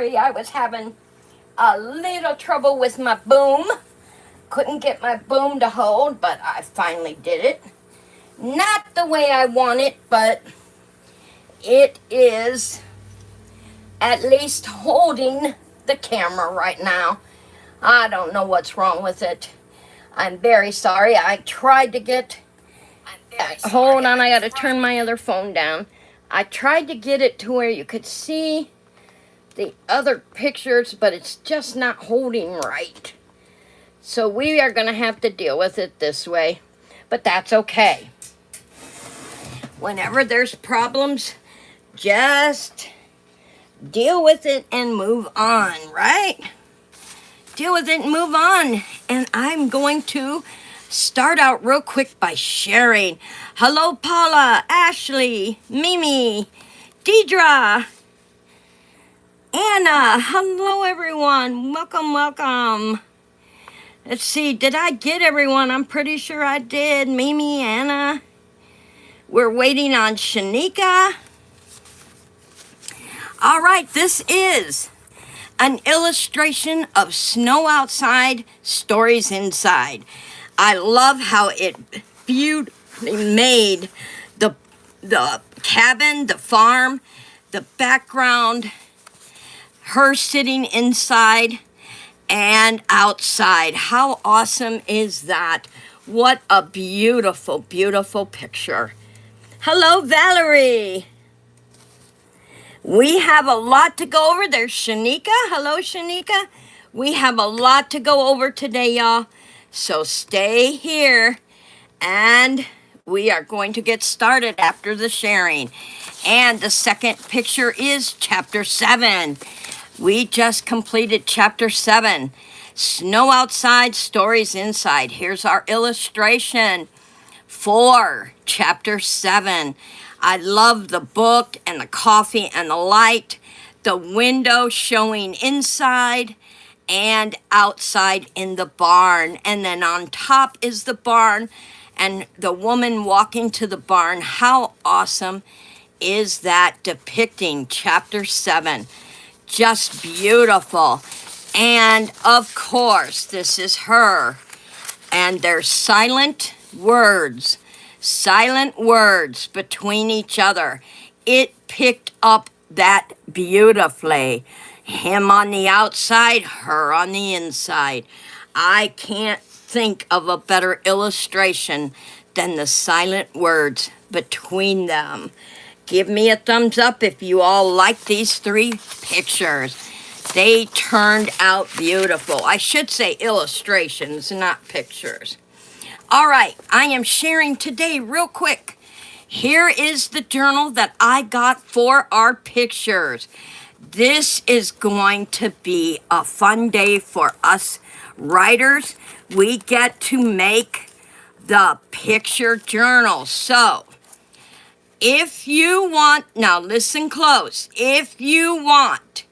sorry. I was having a little trouble with my boom. Couldn't get my boom to hold, but I finally did it. Not the way I want it, but it is at least holding the camera right now. I don't know what's wrong with it. I'm very sorry. I tried to get... Hold on, I gotta turn my other phone down. I tried to get it to where you could see the other pictures, but it's just not holding right. So we are gonna have to deal with it this way, but that's okay. Whenever there's problems, just deal with it and move on, right? Deal with it and move on. And I'm going to start out real quick by sharing. Hello, Paula, Ashley, Mimi, Deidre, Anna. Hello, everyone. Welcome, welcome. Let's see, did I get everyone? I'm pretty sure I did. Mimi, Anna. We're waiting on Shanika. All right, this is an illustration of snow outside, stories inside. I love how it beautifully made the cabin, the farm, the background, her sitting inside and outside. How awesome is that? What a beautiful, beautiful picture. Hello, Valerie. We have a lot to go over. There's Shanika. Hello, Shanika. We have a lot to go over today, y'all. So stay here, and we are going to get started after the sharing. And the second picture is Chapter 7. We just completed Chapter 7. Snow outside, stories inside. Here's our illustration for Chapter 7. I love the book and the coffee and the light, the window showing inside and outside in the barn. And then on top is the barn and the woman walking to the barn. How awesome is that depicting Chapter 7? Just beautiful. And of course, this is her. And there's silent words between each other. It picked up that beautifully. Him on the outside, her on the inside. I can't think of a better illustration than the silent words between them. Give me a thumbs up if you all like these three pictures. They turned out beautiful. I should say illustrations, not pictures. All right, I am sharing today real quick. Here is the journal that I got for our pictures. This is going to be a fun day for us writers. We get to make the picture journal. So, if you want, now listen close. If you want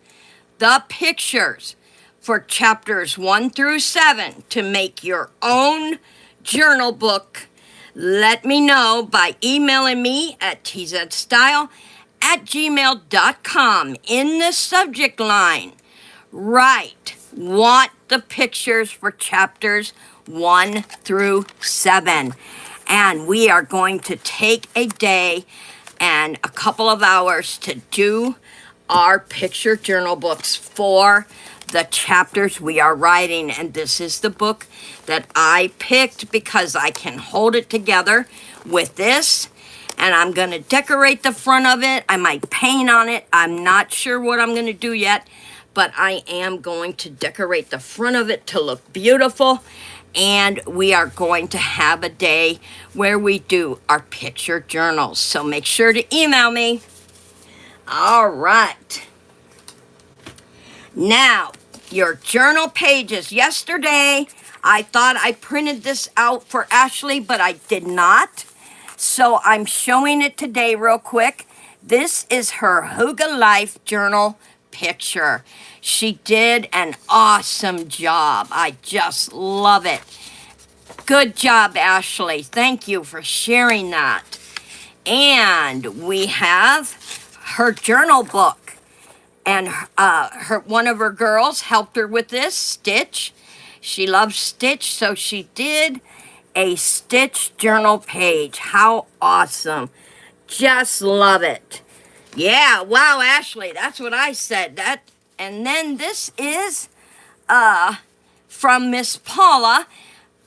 the pictures for chapters 1 through 7 to make your own journal book, let me know by emailing me at TZEDstyle@gmail.com. In the subject line, write, want the pictures for chapters 1 through 7. And we are going to take a day and a couple of hours to do our picture journal books for the chapters we are writing. And this is the book that I picked because I can hold it together with this. And I'm going to decorate the front of it. I might paint on it. I'm not sure what I'm going to do yet, but I am going to decorate the front of it to look beautiful. And we are going to have a day where we do our picture journals. So make sure to email me. All right. Now, your journal pages. Yesterday, I thought I printed this out for Ashley, but I did not. So I'm showing it today real quick. This is her Hygge Life journal picture. She did an awesome job. I just love it. Good job, Ashley. Thank you for sharing that. And we have her journal book. and one of her girls helped her with this, Stitch. She loves Stitch, so she did a Stitch journal page. How awesome. Just love it. Yeah, wow, Ashley, that's what I said. And then this is from Miss Paula.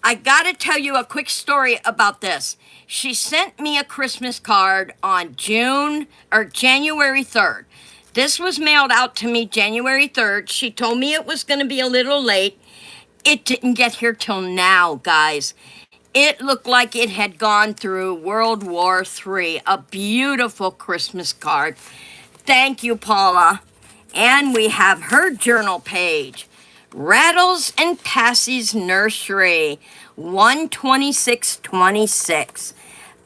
I gotta tell you a quick story about this. She sent me a Christmas card on January 3rd. This was mailed out to me January 3rd. She told me it was gonna be a little late. It didn't get here till now, guys. It looked like it had gone through World War III. A beautiful Christmas card. Thank you, Paula. And we have her journal page. Rattles and Passy's Nursery, 12626.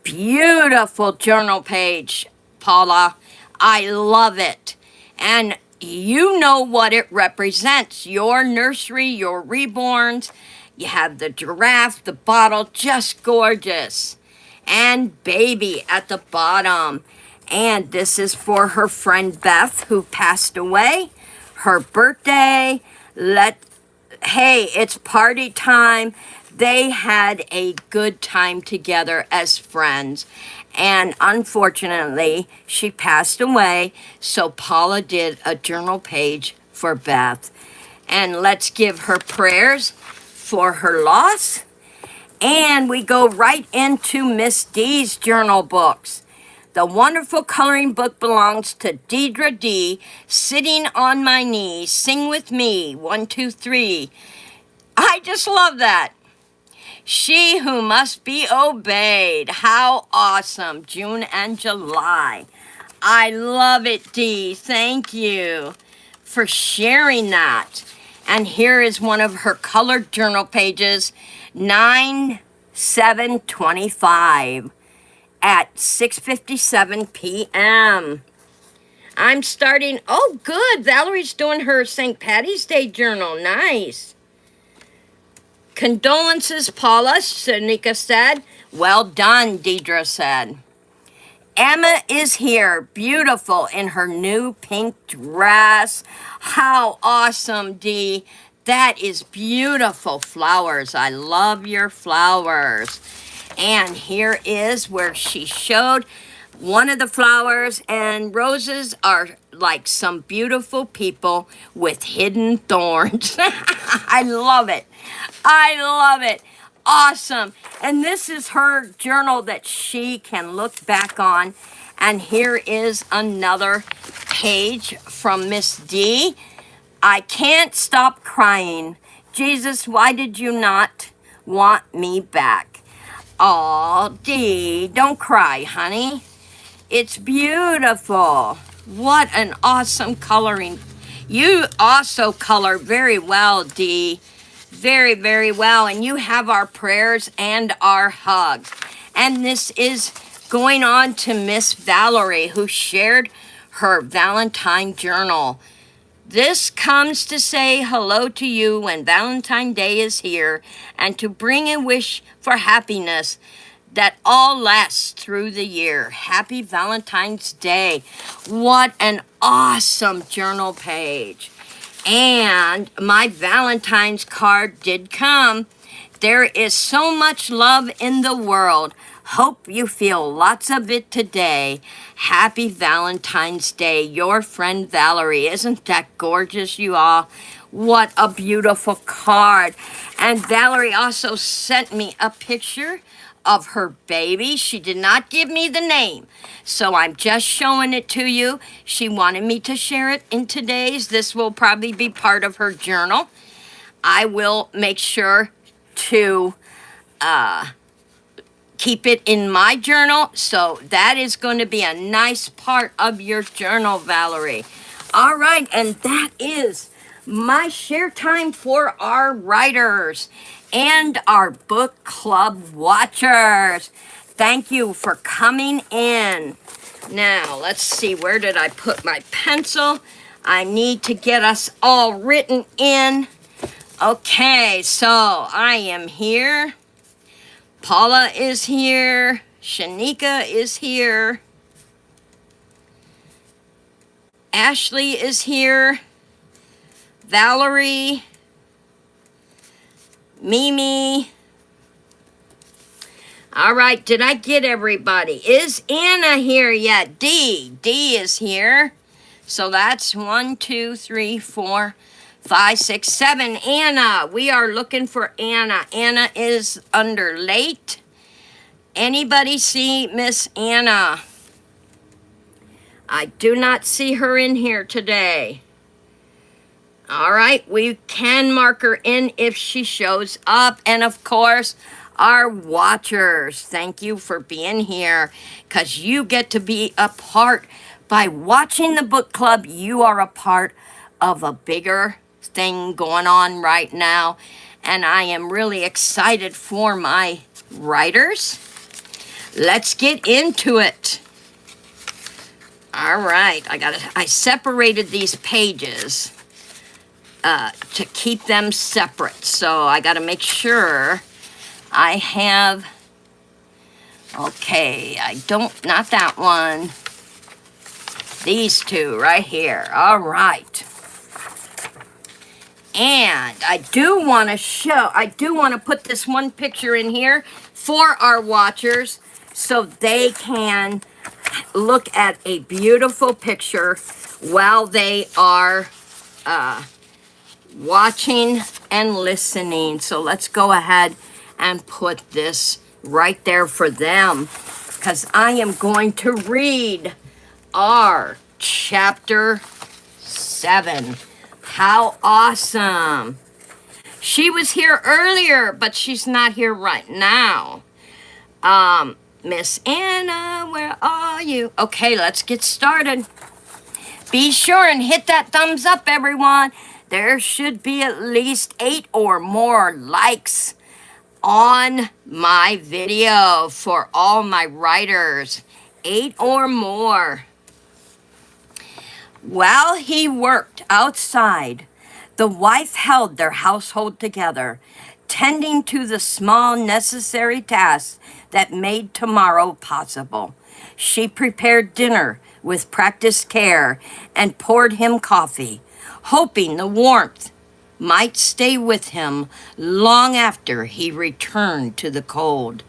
Beautiful journal page, Paula. I love it. And you know what it represents. Your nursery, your reborns. You have the giraffe, the bottle, just gorgeous. And baby at the bottom. And this is for her friend Beth, who passed away. Her birthday. Hey, it's party time. They had a good time together as friends. And unfortunately, she passed away. So Paula did a journal page for Beth. And let's give her prayers for her loss. And we go right into Miss D's journal books. The wonderful coloring book belongs to Deidre D. Sitting on my knees, sing with me, 1, 2, 3. I just love that. She who must be obeyed. How awesome. June and July. I love it, Dee. Thank you for sharing that. And here is one of her colored journal pages, 9/7/25 at 6:57 p.m. I'm starting. Oh, good. Valerie's doing her St. Patty's Day journal. Nice. Condolences, Paula, Shanika said. Well done, Deidre said. Emma is here, beautiful in her new pink dress. How awesome, Dee. That is beautiful flowers. I love your flowers. And here is where she showed one of the flowers, and roses are like some beautiful people with hidden thorns. I love it. I love it. Awesome. And this is her journal that she can look back on. And here is another page from Miss D. I can't stop crying. Jesus, why did you not want me back? Aw, Dee, don't cry, honey. It's beautiful. What an awesome coloring. You also color very well, Dee. Very, very well. And you have our prayers and our hugs. And this is going on to Miss Valerie, who shared her Valentine journal. This comes to say hello to you when Valentine's Day is here, and to bring a wish for happiness that all lasts through the year. Happy Valentine's Day. What an awesome journal page. And my Valentine's card did come. There is so much love in the world. Hope you feel lots of it today. Happy Valentine's Day. Your friend Valerie. Isn't that gorgeous, you all? What a beautiful card. And Valerie also sent me a picture of her baby. She did not give me the name, so I'm just showing it to you. She wanted me to share it in today's. This will probably be part of her journal. I will make sure to keep it in my journal, so that is going to be a nice part of your journal, Valerie. All right, and that is my share time for our writers and our book club watchers. Thank you for coming in. Now, let's see, where did I put my pencil? I need to get us all written in. Okay, so I am here. Paula is here. Shanika is here. Ashley is here. Valerie. Mimi. All right, did I get everybody? Is Anna here yet? D is here. So that's 1, 2, 3, 4, 5, 6, 7. Anna, we are looking for Anna. Anna is under late. Anybody see Miss Anna? I do not see her in here today. All right, we can mark her in if she shows up. And of course, our watchers, thank you for being here, because you get to be a part. By watching the book club, you are a part of a bigger thing going on right now. And I am really excited for my writers. Let's get into it. All right, I separated these pages to keep them separate. So I gotta make sure I have, okay, not that one. These two right here, all right. And I do wanna put this one picture in here for our watchers so they can look at a beautiful picture while they are watching and listening. So let's go ahead and put this right there for them, because I am going to read our chapter 7. How awesome. She was here earlier, but she's not here right now. Miss Anna, where are you? Okay, let's get started. Be sure and hit that thumbs up, everyone. There should be at least 8 or more likes on my video for all my writers. 8 or more. While he worked outside, the wife held their household together, tending to the small necessary tasks that made tomorrow possible. She prepared dinner with practiced care and poured him coffee, hoping the warmth might stay with him long after he returned to the cold.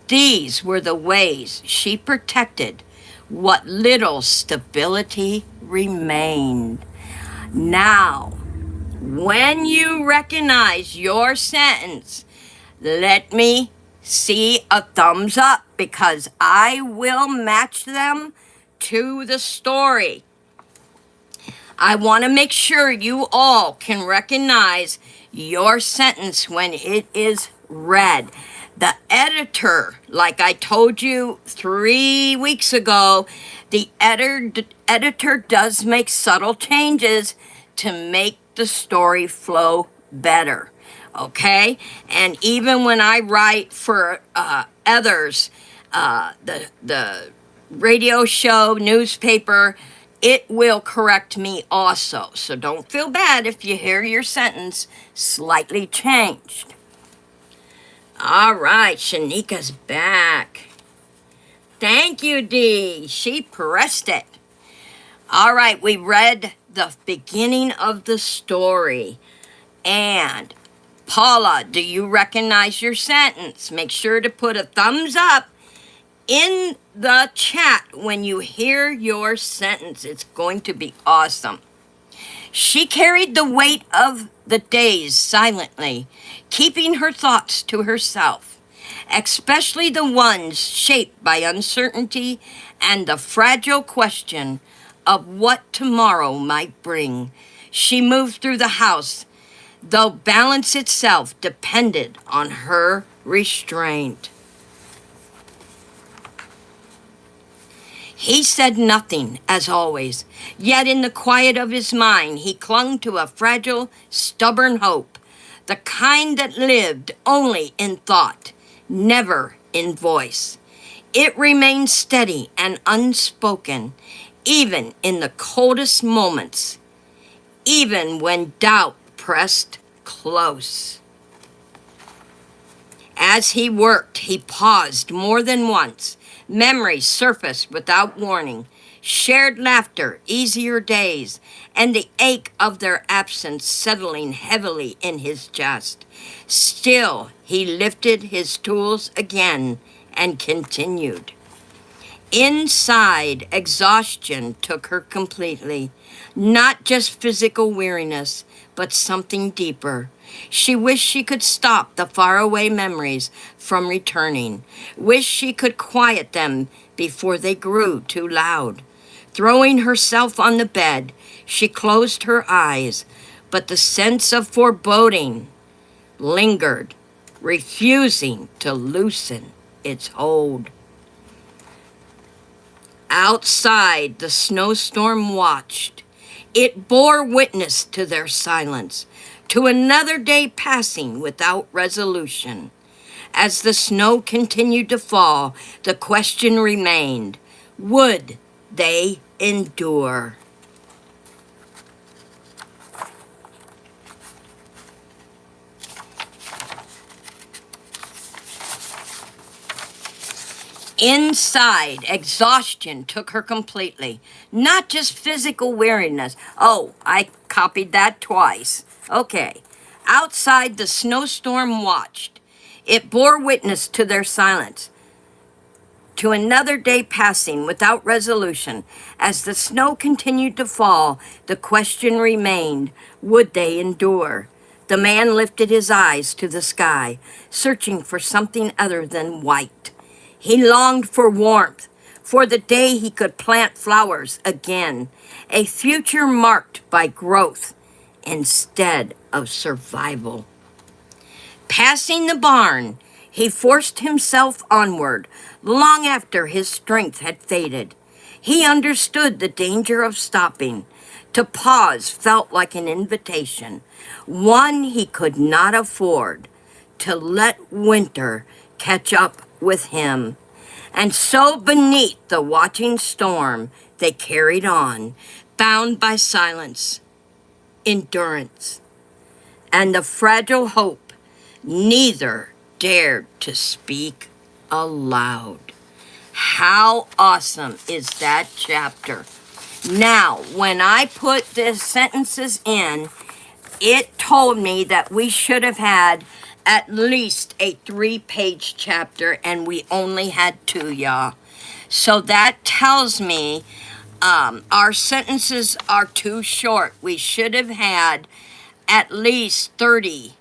These were the ways she protected what little stability remained. Now, when you recognize your sentence, let me see a thumbs up, because I will match them to the story. I want to make sure you all can recognize your sentence when it is read. The editor, like I told you 3 weeks ago, the editor does make subtle changes to make the story flow better, okay? And even when I write for others, the radio show, newspaper, it will correct me also. So don't feel bad if you hear your sentence slightly changed. All right, Shanika's back. Thank you, Dee. She pressed it. All right, we read the beginning of the story. And Paula, do you recognize your sentence? Make sure to put a thumbs up in the chat when you hear your sentence. It's going to be awesome. She carried the weight of the days silently, keeping her thoughts to herself, especially the ones shaped by uncertainty and the fragile question of what tomorrow might bring. She moved through the house, though balance itself depended on her restraint. He said nothing, as always, yet in the quiet of his mind he clung to a fragile, stubborn hope, the kind that lived only in thought, never in voice. It remained steady and unspoken, even in the coldest moments, even when doubt pressed close. As he worked, he paused more than once. Memories surfaced without warning, shared laughter, easier days, and the ache of their absence settling heavily in his chest. Still, he lifted his tools again and continued. Inside, exhaustion took her completely. Not just physical weariness, but something deeper. She wished she could stop the faraway memories from returning. Wished she could quiet them before they grew too loud. Throwing herself on the bed, she closed her eyes, but the sense of foreboding lingered, refusing to loosen its hold. Outside, the snowstorm watched. It bore witness to their silence, to another day passing without resolution. As the snow continued to fall, the question remained, would they endure? Inside, exhaustion took her completely. Not just physical weariness. Oh, I copied that twice. Okay. Outside, the snowstorm watched. It bore witness to their silence, to another day passing without resolution. As the snow continued to fall, the question remained, would they endure? The man lifted his eyes to the sky, searching for something other than white. He longed for warmth, for the day he could plant flowers again, a future marked by growth instead of survival. Passing the barn, he forced himself onward, long after his strength had faded. He understood the danger of stopping. To pause felt like an invitation, one he could not afford, to let winter catch up with him. And so beneath the watching storm, they carried on, bound by silence, endurance, and the fragile hope neither dared to speak aloud. How awesome is that chapter? Now, when I put the sentences in, it told me that we should have had at least a 3-page chapter, and we only had 2, y'all. So that tells me our sentences are too short. We should have had at least 30,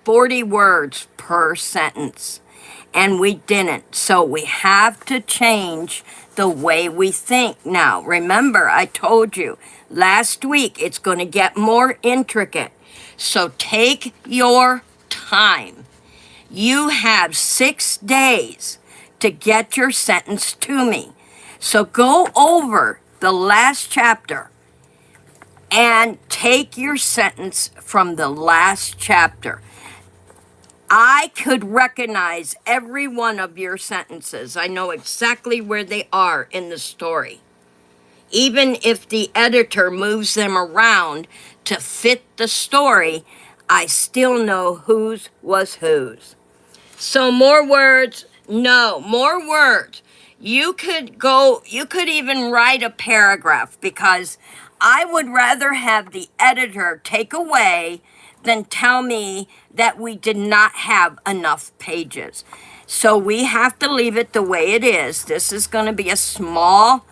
40 words per sentence, and we didn't. So we have to change the way we think. Now, remember, I told you last week it's going to get more intricate. So take your time. You have 6 days to get your sentence to me. So go over the last chapter and take your sentence from the last chapter. I could recognize every one of your sentences. I know exactly where they are in the story. Even if the editor moves them around to fit the story, I still know whose was whose. So more words? No, more words. You could even write a paragraph, because I would rather have the editor take away than tell me that we did not have enough pages. So we have to leave it the way it is. This is going to be a small,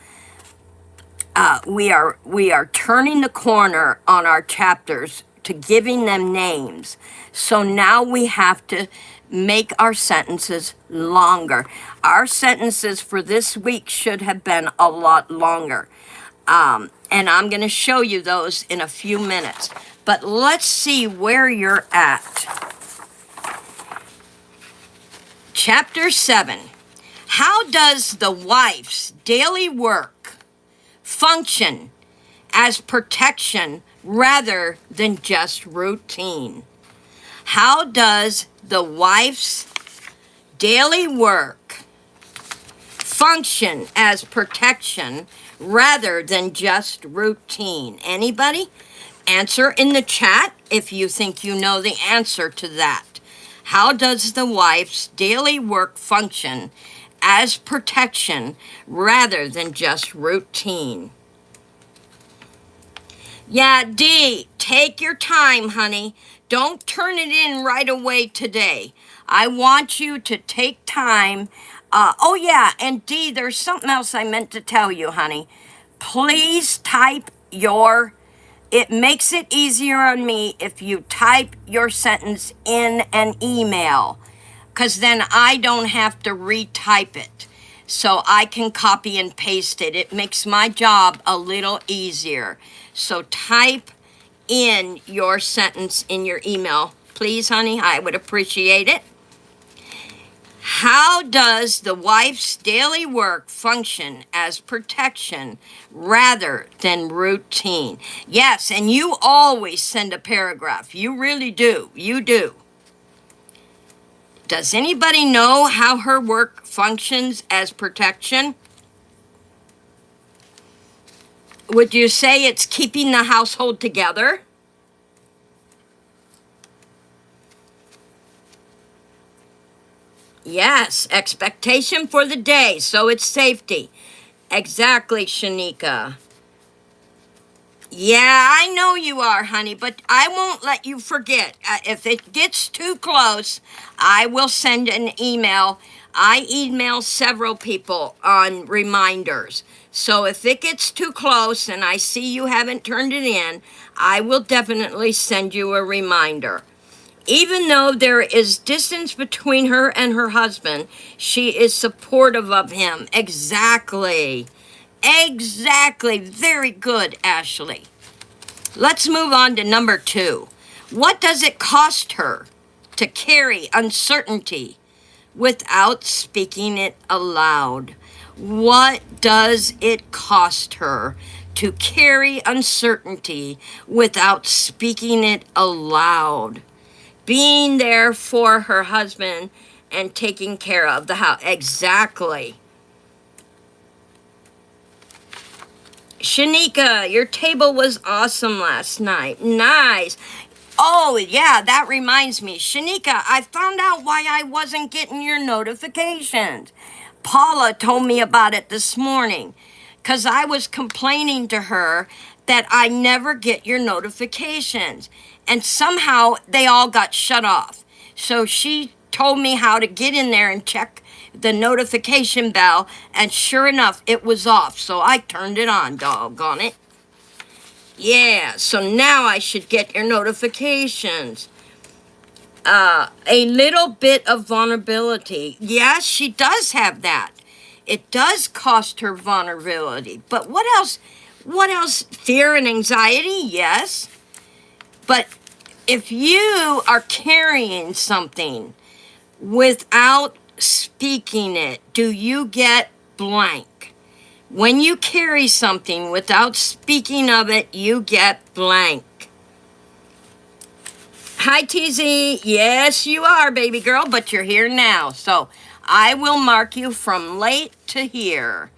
we are turning the corner on our chapters to giving them names. So now we have to make our sentences longer. Our sentences for this week should have been a lot longer. And I'm going to show you those in a few minutes. But let's see where you're at. Chapter 7. How does the wife's daily work function as protection rather than just routine? How does the wife's daily work function as protection rather than just routine? Anybody? Answer in the chat if you think you know the answer to that. How does the wife's daily work function as protection rather than just routine. Yeah, D, take your time, honey. Don't turn it in right away today. I want you to take time. Oh, yeah, and D, there's something else I meant to tell you, honey. Please type it makes it easier on me if you type your sentence in an email, because then I don't have to retype it. So I can copy and paste it. It makes my job a little easier. So type in your sentence in your email, please, honey. I would appreciate it. How does the wife's daily work function as protection rather than routine? Yes, and you always send a paragraph. You really do. You do. Does anybody know how her work functions as protection? Would you say it's keeping the household together? Yes, expectation for the day, so it's safety. Exactly, Shanika. Yeah, I know you are, honey, but I won't let you forget. If it gets too close, I will send an email. I email several people on reminders. So if it gets too close and I see you haven't turned it in, I will definitely send you a reminder. Even though there is distance between her and her husband, she is supportive of him. Exactly. Exactly. Very good, Ashley. Let's move on to number 2. What does it cost her to carry uncertainty without speaking it aloud? What does it cost her to carry uncertainty without speaking it aloud? Being there for her husband and taking care of the house. Exactly. Shanika, your table was awesome last night. Nice. Oh, yeah, that reminds me. Shanika, I found out why I wasn't getting your notifications. Paula told me about it this morning because I was complaining to her that I never get your notifications. And somehow they all got shut off. So she told me how to get in there and check the notification bell, and sure enough, it was off. So I turned it on, doggone it. Yeah, so now I should get your notifications. A little bit of vulnerability. Yes, she does have that. It does cost her vulnerability. But what else? What else? Fear and anxiety? Yes. But if you are carrying something without speaking it, do you get blank? When you carry something without speaking of it, you get blank. Hi, TZ. Yes, you are, baby girl, but you're here now. So I will mark you from late to here.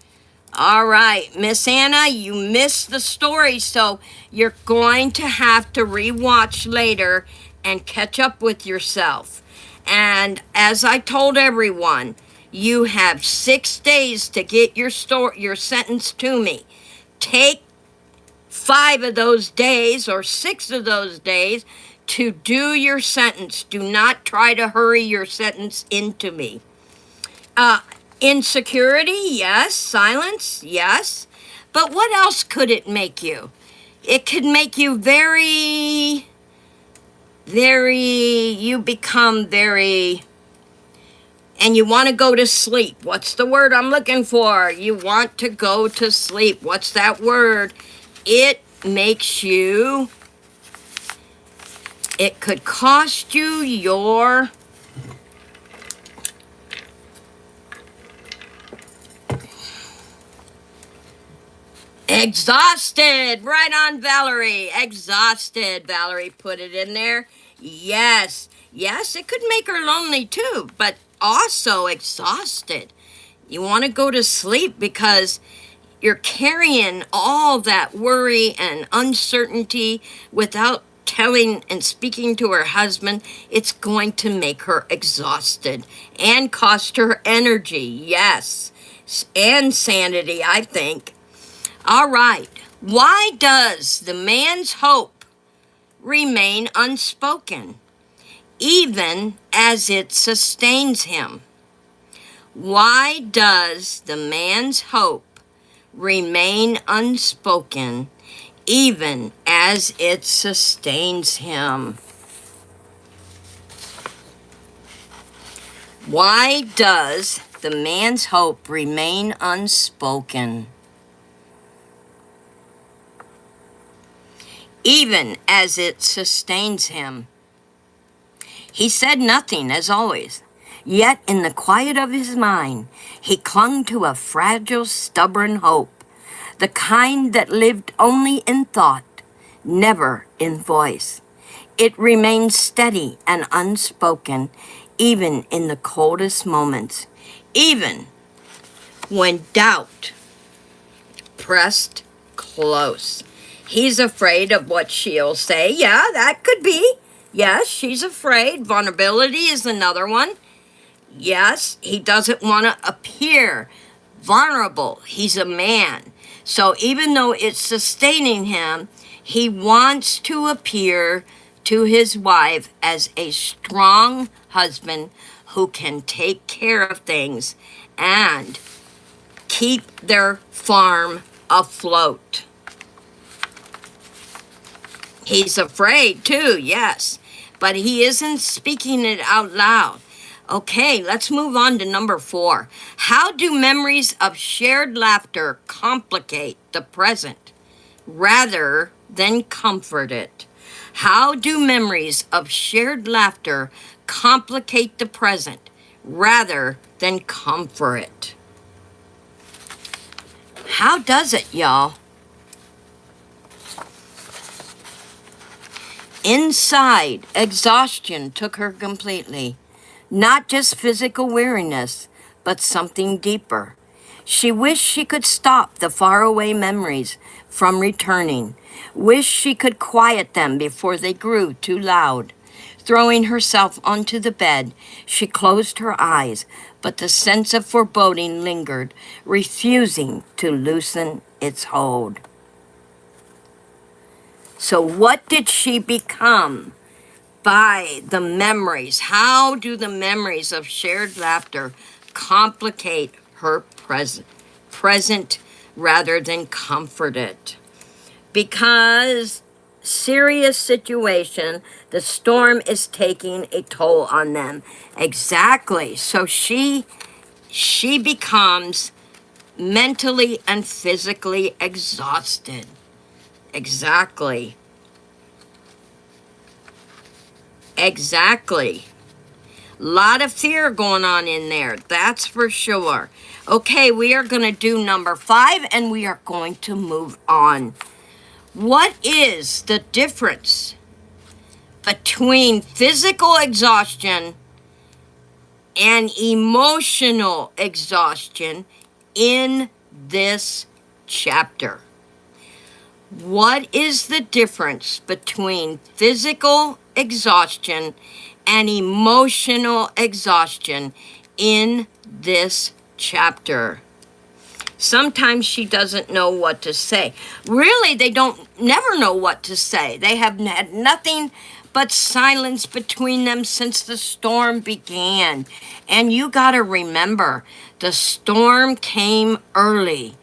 All right, Miss Anna, you missed the story, so you're going to have to rewatch later and catch up with yourself. And as I told everyone, you have 6 days to get your sentence to me. Take 5 of those days or 6 of those days to do your sentence. Do not try to hurry your sentence into me. Insecurity, yes. Silence, yes. But what else could it make you? It could make you you become very, and you want to go to sleep. What's the word I'm looking for? You want to go to sleep. What's that word? It makes you, it could cost you your exhausted. Right on, Valerie. Exhausted. Valerie put it in there. Yes. Yes, it could make her lonely too, but also exhausted. You want to go to sleep because you're carrying all that worry and uncertainty without telling and speaking to her husband, it's going to make her exhausted and cost her energy, yes, and sanity, I think. All right. Why does the man's hope remain unspoken, even as it sustains him? Why does the man's hope remain unspoken, even as it sustains him? Why does the man's hope remain unspoken, even as it sustains him? He said nothing, as always. Yet in the quiet of his mind, he clung to a fragile, stubborn hope, the kind that lived only in thought, never in voice. It remained steady and unspoken, even in the coldest moments, even when doubt pressed close. He's afraid of what she'll say. Yeah, that could be. Yes, she's afraid. Vulnerability is another one. Yes, he doesn't want to appear vulnerable. He's a man. So even though it's sustaining him, he wants to appear to his wife as a strong husband who can take care of things and keep their farm afloat. He's afraid too, yes, but he isn't speaking it out loud. Okay, let's move on to number 4. How do memories of shared laughter complicate the present rather than comfort it? How do memories of shared laughter complicate the present rather than comfort it? How does it, y'all? Inside, exhaustion took her completely. Not just physical weariness, but something deeper. She wished she could stop the faraway memories from returning. Wished she could quiet them before they grew too loud. Throwing herself onto the bed, she closed her eyes, but the sense of foreboding lingered, refusing to loosen its hold. So what did she become by the memories? How do the memories of shared laughter complicate her present rather than comfort it? Because serious situation, the storm is taking a toll on them. Exactly. So she becomes mentally and physically exhausted. Exactly. Exactly. Lot of fear going on in there, that's for sure. Okay, we are going to do number 5 and we are going to move on. What is the difference between physical exhaustion and emotional exhaustion in this chapter? What is the difference between physical exhaustion and emotional exhaustion in this chapter? Sometimes she doesn't know what to say. Really, they never know what to say. They have had nothing but silence between them since the storm began. And you gotta remember, the storm came early.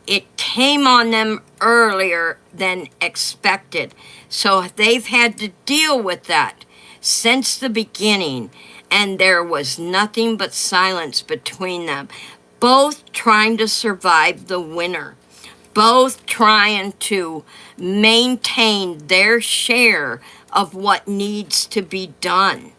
It came on them earlier than expected. So they've had to deal with that since the beginning. And there was nothing but silence between them. Both trying to survive the winter. Both trying to maintain their share of what needs to be done.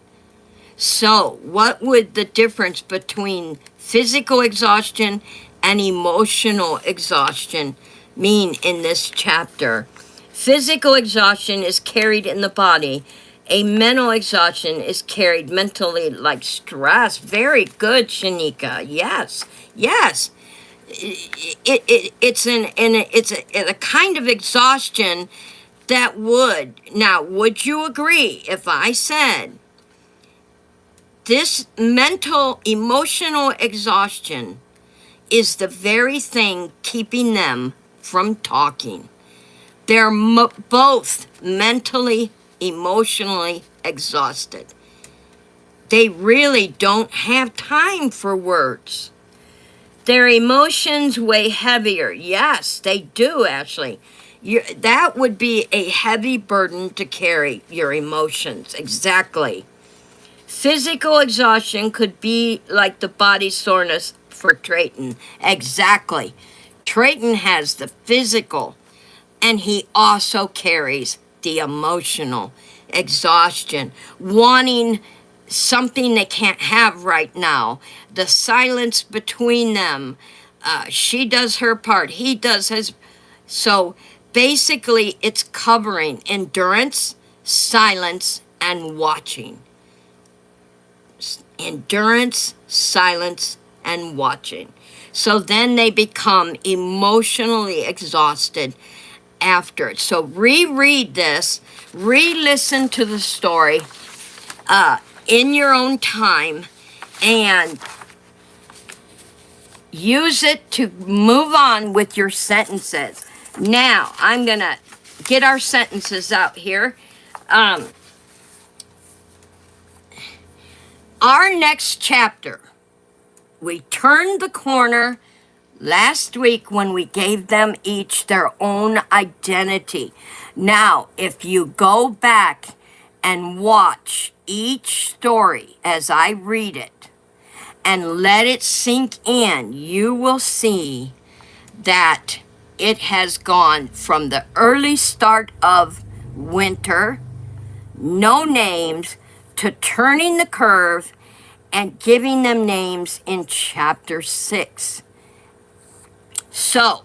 So, what would the difference between physical exhaustion and emotional exhaustion mean in this chapter? Physical exhaustion is carried in the body. A mental exhaustion is carried mentally, like stress. Very good, Shanika. Yes, yes. It's a kind of exhaustion that would, now, would you agree if I said this mental, emotional exhaustion is the very thing keeping them from talking? They're both mentally, emotionally exhausted. They really don't have time for words. Their emotions weigh heavier. Yes, they do, actually. That would be a heavy burden to carry, your emotions. Exactly. Physical exhaustion could be like the body soreness for Trayton. Exactly. Trayton has the physical, and he also carries the emotional exhaustion, wanting something they can't have right now, the silence between them. She does her part, he does his. So basically, it's covering endurance, silence, and watching. Endurance, silence, and watching. So then they become emotionally exhausted after it. So reread this, re-listen to the story in your own time, and use it to move on with your sentences. Now, I'm going to get our sentences out here. Our next chapter, we turned the corner last week when we gave them each their own identity. Now, if you go back and watch each story as I read it and let it sink in, you will see that it has gone from the early start of winter, no names, to turning the curve and giving them names in chapter 6. So,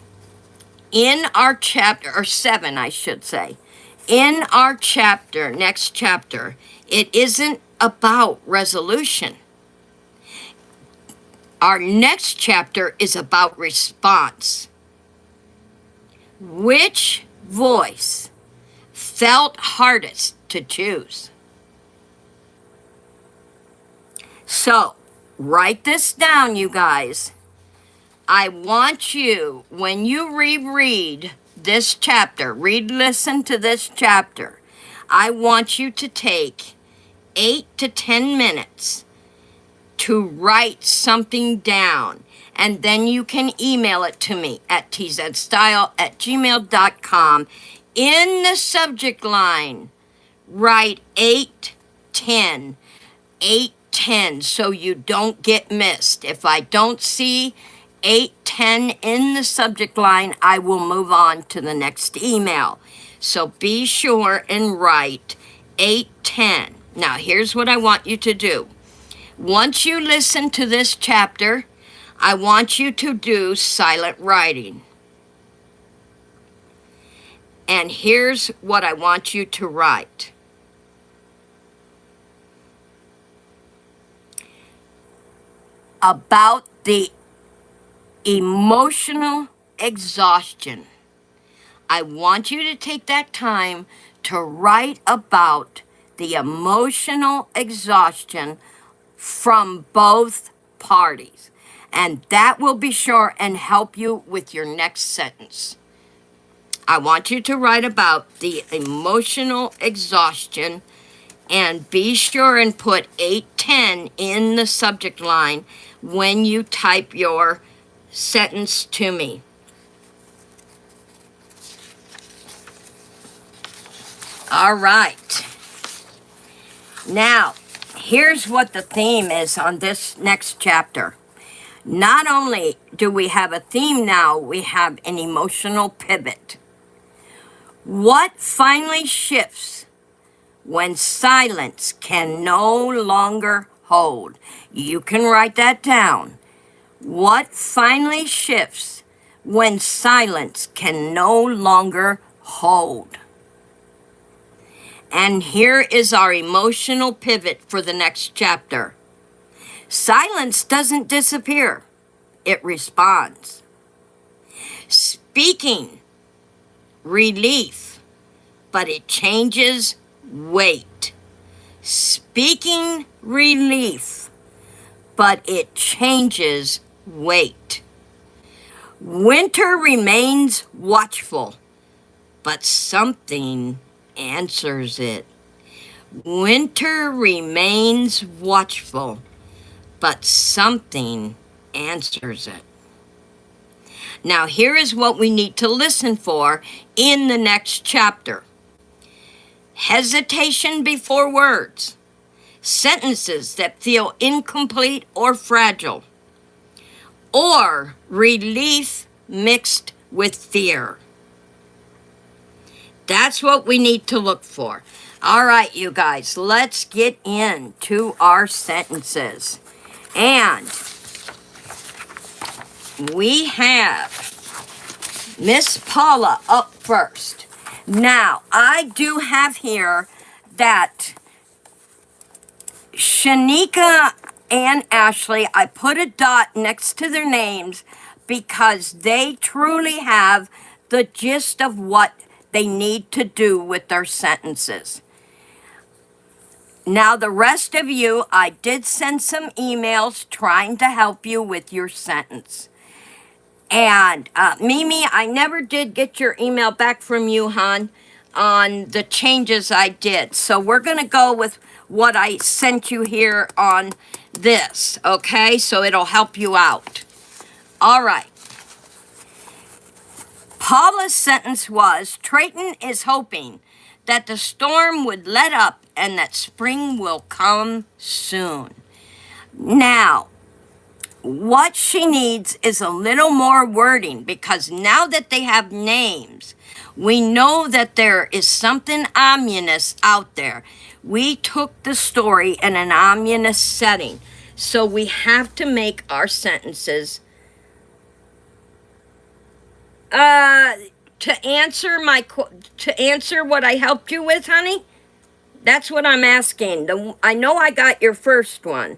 in our chapter, or 7, I should say, in our chapter, next chapter, it isn't about resolution. Our next chapter is about response. Which voice felt hardest to choose? So, write this down, you guys. I want you, when you reread this chapter, listen to this chapter, I want you to take 8 to 10 minutes to write something down, and then you can email it to me at tzstyle@gmail.com. In the subject line, write 810, 810, so you don't get missed. If I don't see 810 in the subject line, I will move on to the next email. So be sure and write 810. Now, here's what I want you to do. Once you listen to this chapter, I want you to do silent writing. And here's what I want you to write. About the emotional exhaustion. I want you to take that time to write about the emotional exhaustion from both parties. And that will be sure and help you with your next sentence. I want you to write about the emotional exhaustion, and be sure and put 810 in the subject line when you type your sentence to me. All right. Now, here's what the theme is on this next chapter. Not only do we have a theme now, we have an emotional pivot. What finally shifts when silence can no longer hold? You can write that down. What finally shifts when silence can no longer hold? And here is our emotional pivot for the next chapter. Silence doesn't disappear. It responds. Speaking relief but it changes weight. Speaking relief, but it changes weight. Winter remains watchful, but something answers it. Winter remains watchful, but something answers it. Now, here is what we need to listen for in the next chapter. Hesitation before words. Sentences that feel incomplete or fragile. Or relief mixed with fear. That's what we need to look for. All right, you guys, let's get into our sentences. And we have Miss Paula up first. Now, I do have here that Shanika and Ashley, I put a dot next to their names because they truly have the gist of what they need to do with their sentences. Now, the rest of you, I did send some emails trying to help you with your sentence. And Mimi, I never did get your email back from you, hon, on the changes I did. So we're going to go with what I sent you here on this, okay? So it'll help you out. All right. Paula's sentence was, Trayton is hoping that the storm would let up and that spring will come soon. Now, what she needs is a little more wording, because now that they have names, we know that there is something ominous out there. We took the story in an ominous setting, so we have to make our sentences to answer what I helped you with, honey. That's what I'm asking. I know I got your first one,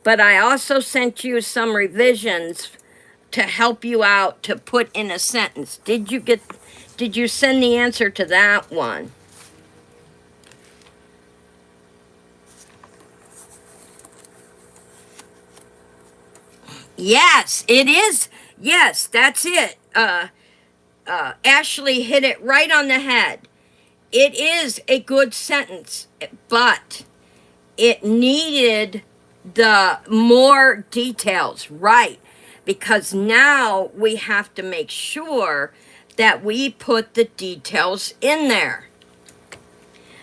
but I also sent you some revisions to help you out to put in a sentence. Did you send the answer to that one? Yes, it is. Yes, that's it. Ashley hit it right on the head. It is a good sentence, but it needed the more details, right? Because now we have to make sure that we put the details in there.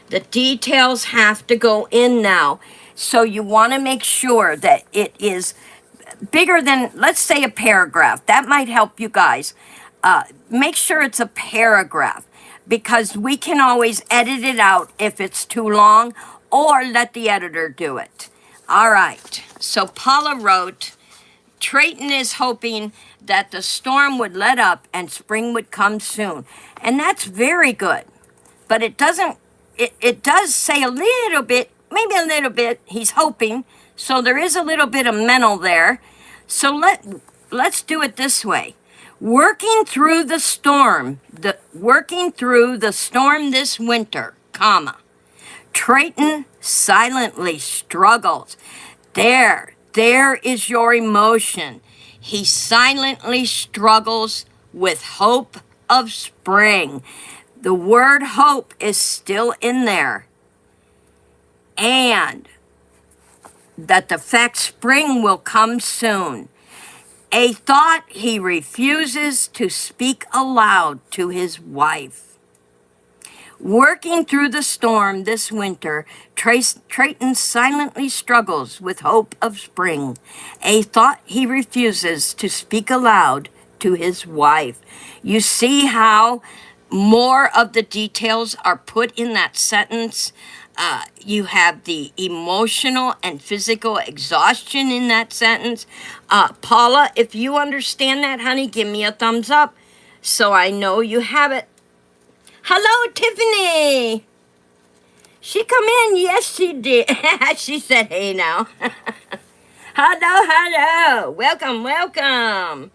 The details have to go in now. So you want to make sure that it is bigger than, let's say, a paragraph. That might help you guys. Make sure it's a paragraph, because we can always edit it out if it's too long, or let the editor do it. All right, so Paula wrote, Trayton is hoping that the storm would let up and spring would come soon. And that's very good. But it doesn't, it does say a little bit, maybe a little bit, he's hoping. So there is a little bit of mental there. So let's do it this way. Working through the storm this winter, comma. Trayton silently struggles. There is your emotion. He silently struggles with hope of spring. The word hope is still in there. And that the fact spring will come soon. A thought he refuses to speak aloud to his wife. Working through the storm this winter, Trayton silently struggles with hope of spring, a thought he refuses to speak aloud to his wife. You see how more of the details are put in that sentence? You have the emotional and physical exhaustion in that sentence. Paula, if you understand that, honey, give me a thumbs up so I know you have it. Hello, Tiffany. She come in? Yes, she did. She said, hey now. Hello. Welcome.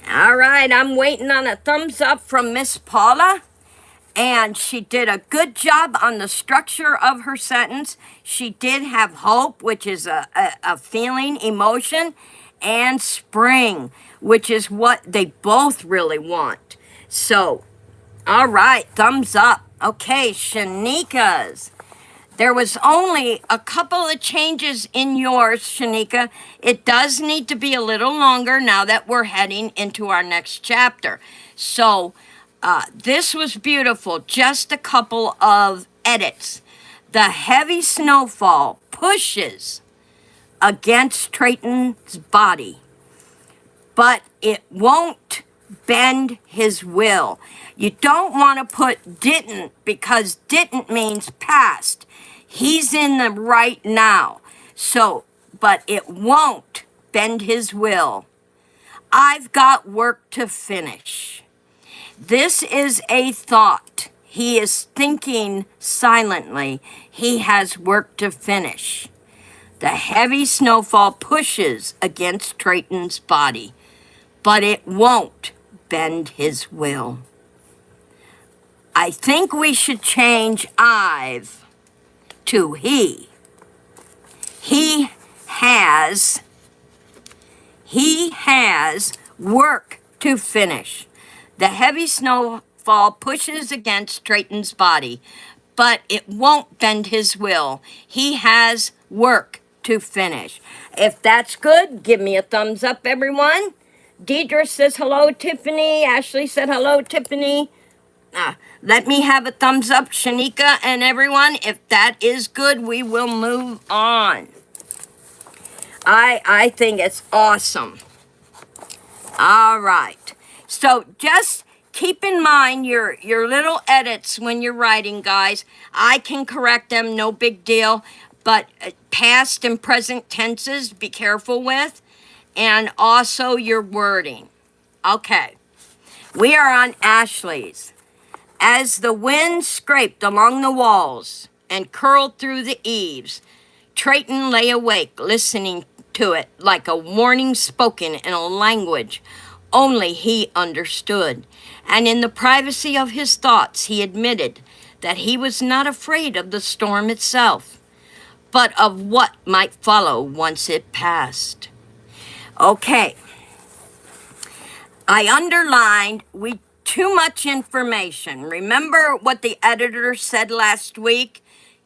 All right, I'm waiting on a thumbs up from Miss Paula. And she did a good job on the structure of her sentence. She did have hope, which is a feeling, emotion, and spring, which is what they both really want. So, all right, thumbs up. Okay, Shanika's. There was only a couple of changes in yours, Shanika. It does need to be a little longer now that we're heading into our next chapter. So this was beautiful. Just a couple of edits. The heavy snowfall pushes against Trayton's body, but it won't bend his will. You don't want to put didn't, because didn't means past. He's in the right now. So, but it won't bend his will. I've got work to finish. This is a thought. He is thinking silently. He has work to finish. The heavy snowfall pushes against Trayton's body, but it won't bend his will. I think we should change I've to he. He has work to finish. The heavy snowfall pushes against Trayton's body, but it won't bend his will. He has work to finish. If that's good, give me a thumbs up, everyone. Deidre says hello, Tiffany. Ashley said hello, Tiffany. Let me have a thumbs up, Shanika and everyone. If that is good, we will move on. I think it's awesome. All right. So just keep in mind your little edits when you're writing, guys. I can correct them, no big deal. But past and present tenses, be careful with. And also your wording. Okay. We are on Ashley's. As the wind scraped along the walls and curled through the eaves, Trayton lay awake, listening to it like a warning spoken in a language only he understood. And in the privacy of his thoughts, he admitted that he was not afraid of the storm itself, but of what might follow once it passed. Okay. I underlined too much information. Remember what the editor said last week?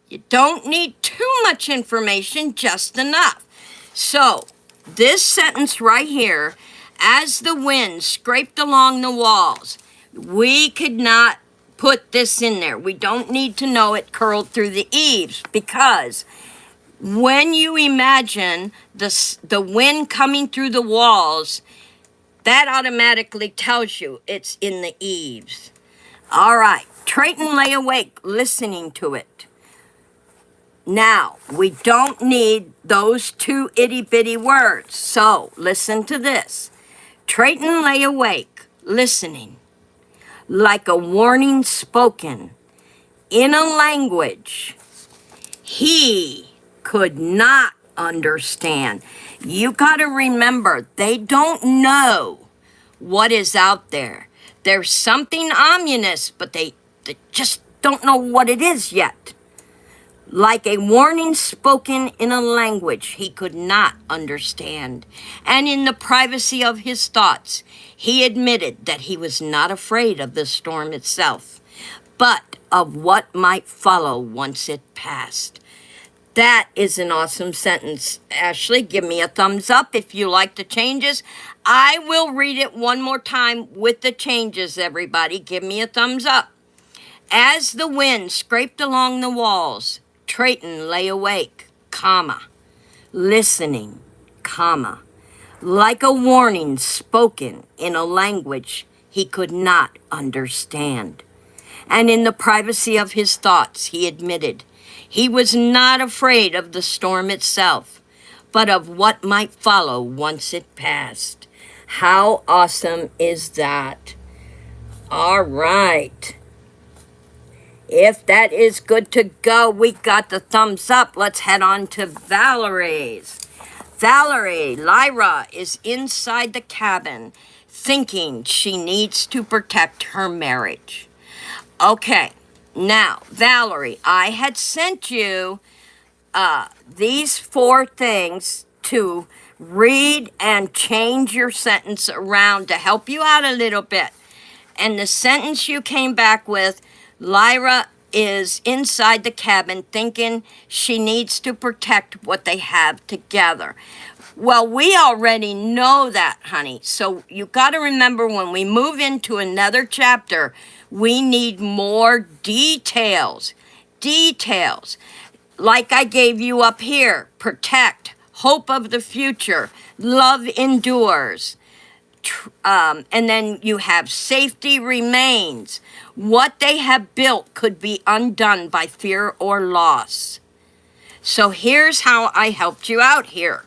You don't need too much information, just enough. So, this sentence right here, as the wind scraped along the walls, we could not put this in there. We don't need to know it curled through the eaves, because when you imagine the wind coming through the walls, that automatically tells you it's in the eaves. All right. Trayton lay awake listening to it. Now, we don't need those two itty-bitty words. So, listen to this. Trayton lay awake listening, like a warning spoken in a language he could not understand. You got to remember, they don't know what is out there. There's something ominous, but they just don't know what it is yet. Like a warning spoken in a language he could not understand. And in the privacy of his thoughts, he admitted that he was not afraid of the storm itself, but of what might follow once it passed. That is an awesome sentence. Ashley, give me a thumbs up if you like the changes. I will read it one more time with the changes, everybody. Give me a thumbs up. As the wind scraped along the walls, Trayton lay awake, comma, listening, comma, like a warning spoken in a language he could not understand. And in the privacy of his thoughts, he admitted he was not afraid of the storm itself, but of what might follow once it passed. How awesome is that? All right. If that is good to go, we got the thumbs up. Let's head on to Valerie's. Valerie, Lyra, is inside the cabin thinking she needs to protect her marriage. Okay, now, Valerie, I had sent you these 4 things to read and change your sentence around to help you out a little bit. And the sentence you came back with, Lyra is inside the cabin thinking she needs to protect what they have together. Well, we already know that, honey. So you got to remember, when we move into another chapter, we need more details. Details. Like I gave you up here: protect, hope of the future, love endures. And then you have safety remains. What they have built could be undone by fear or loss. So here's how I helped you out here.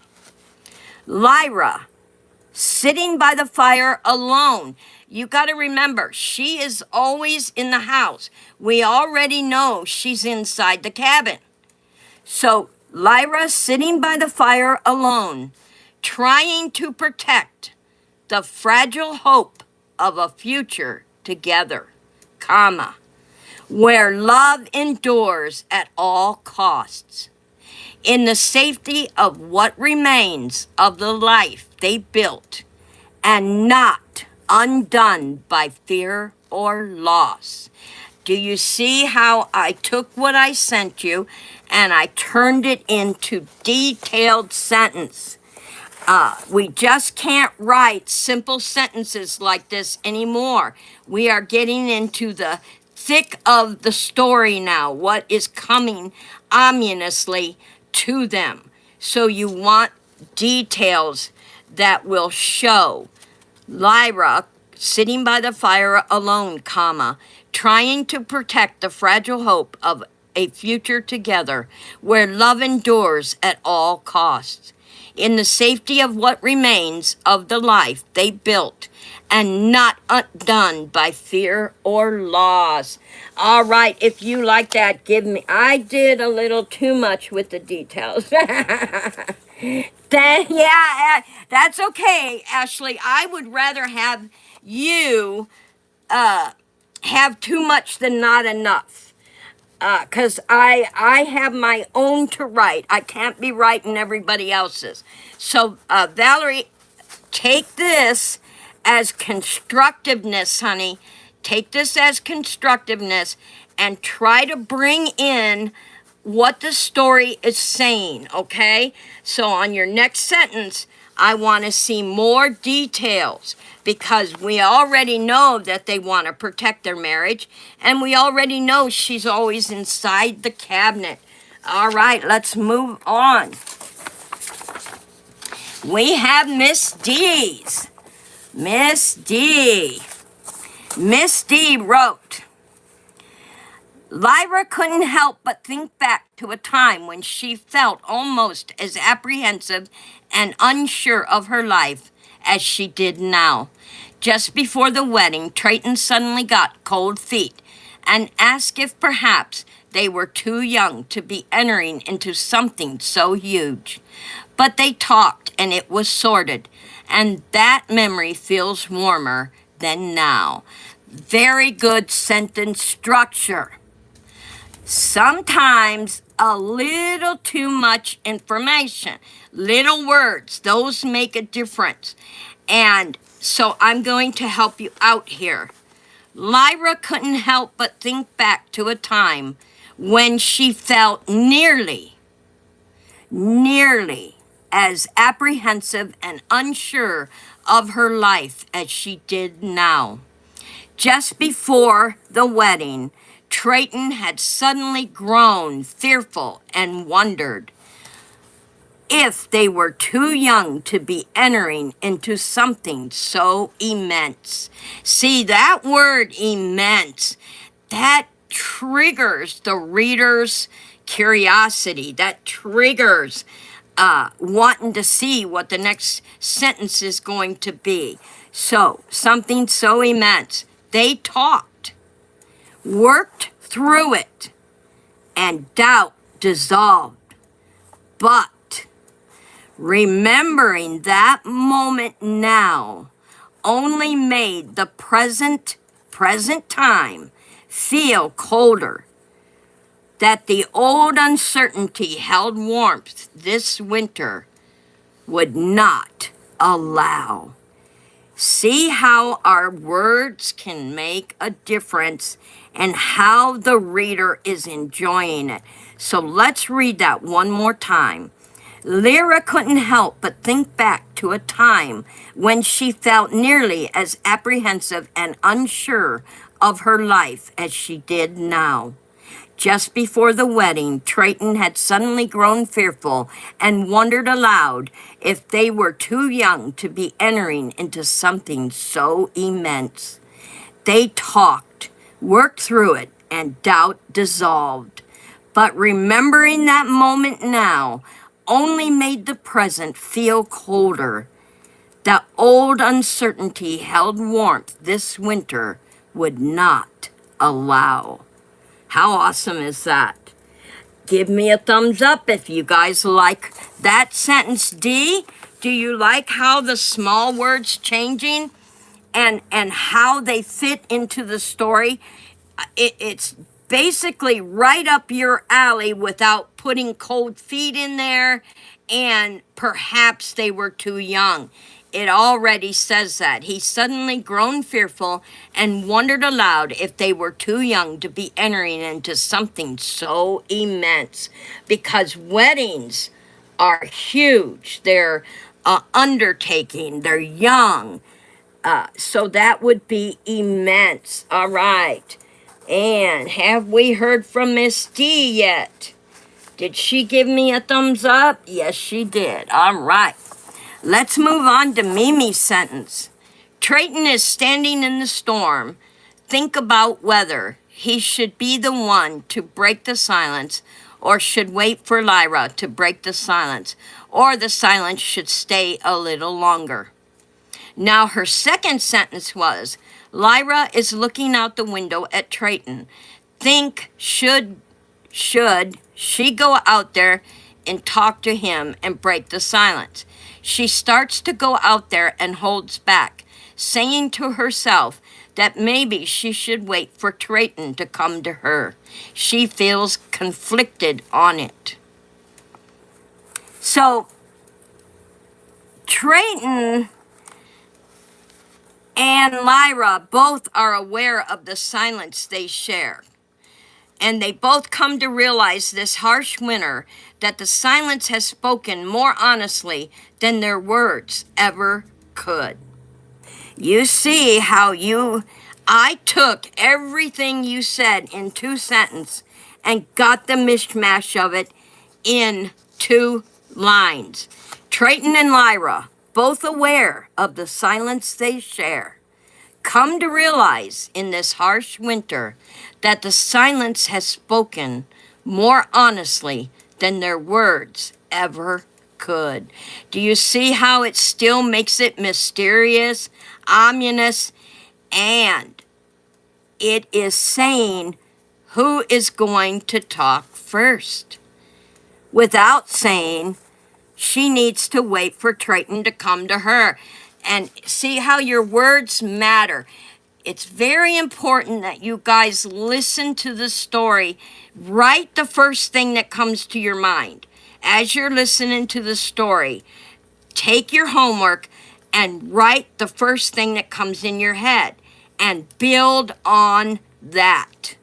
Lyra, sitting by the fire alone. You got to remember, she is always in the house. We already know she's inside the cabin. So Lyra sitting by the fire alone, trying to protect the fragile hope of a future together, comma, where love endures at all costs, in the safety of what remains of the life they built, and not undone by fear or loss. Do you see how I took what I sent you and I turned it into detailed sentence? We just can't write simple sentences like this anymore. We are getting into the thick of the story now, what is coming ominously to them. So you want details that will show Lyra sitting by the fire alone, comma, trying to protect the fragile hope of a future together where love endures at all costs, in the safety of what remains of the life they built, and not undone by fear or loss. All right, if you like that, give me. I did a little too much with the details. That's okay, Ashley. I would rather have you have too much than not enough. Because I have my own to write. I can't be writing everybody else's. So, Valerie, take this as constructiveness, honey. Take this as constructiveness and try to bring in what the story is saying, okay? So on your next sentence, I want to see more details, because we already know that they want to protect their marriage, and we already know she's always inside the cabinet. All right, let's move on. We have Miss D's. Miss D. Miss D wrote, Lyra couldn't help but think back to a time when she felt almost as apprehensive and unsure of her life as she did now. Just before the wedding, Trayton suddenly got cold feet and asked if perhaps they were too young to be entering into something so huge. But they talked and it was sorted, and that memory feels warmer than now. Very good sentence structure. Sometimes a little too much information, little words, those make a difference. And so I'm going to help you out here. Lyra couldn't help but think back to a time when she felt nearly as apprehensive and unsure of her life as she did now. Just before the wedding, Trayton had suddenly grown fearful and wondered if they were too young to be entering into something so immense. See, that word immense, that triggers the reader's curiosity. That triggers wanting to see what the next sentence is going to be. So, something so immense. They talked, worked through it, and doubt dissolved. But remembering that moment now only made the present time feel colder, that the old uncertainty held warmth this winter would not allow. See how our words can make a difference and how the reader is enjoying it. So let's read that one more time. Lyra couldn't help but think back to a time when she felt nearly as apprehensive and unsure of her life as she did now. Just before the wedding, Triton had suddenly grown fearful and wondered aloud if they were too young to be entering into something so immense. They talked, worked through it, and doubt dissolved. But remembering that moment now only made the present feel colder. The old uncertainty held warmth this winter would not allow. How awesome is that? Give me a thumbs up if you guys like that sentence. D, do you like how the small words changing and how they fit into the story? It's basically right up your alley without putting cold feet in there, and perhaps they were too young. It already says that. He suddenly grown fearful and wondered aloud if they were too young to be entering into something so immense. Because weddings are huge. They're undertaking. They're young. So that would be immense. All right. And have we heard from Miss D yet? Did she give me a thumbs up? Yes, she did. All right. Let's move on to Mimi's sentence. Triton is standing in the storm. Think about whether he should be the one to break the silence or should wait for Lyra to break the silence, or the silence should stay a little longer. Now her second sentence was, Lyra is looking out the window at Triton. Think, should she go out there and talk to him and break the silence? She starts to go out there and holds back, saying to herself that maybe she should wait for Triton to come to her. She feels conflicted on it. So, Triton and Lyra both are aware of the silence they share. And they both come to realize this harsh winter that the silence has spoken more honestly than their words ever could. You see how I took everything you said in 2 sentences and got the mishmash of it in 2 lines. Triton and Lyra, both aware of the silence they share, come to realize in this harsh winter that the silence has spoken more honestly than their words ever could. Do you see how it still makes it mysterious, ominous, and it is saying who is going to talk first without saying she needs to wait for Triton to come to her. And see how your words matter. It's very important that you guys listen to the story. Write the first thing that comes to your mind. As you're listening to the story, take your homework and write the first thing that comes in your head and build on that.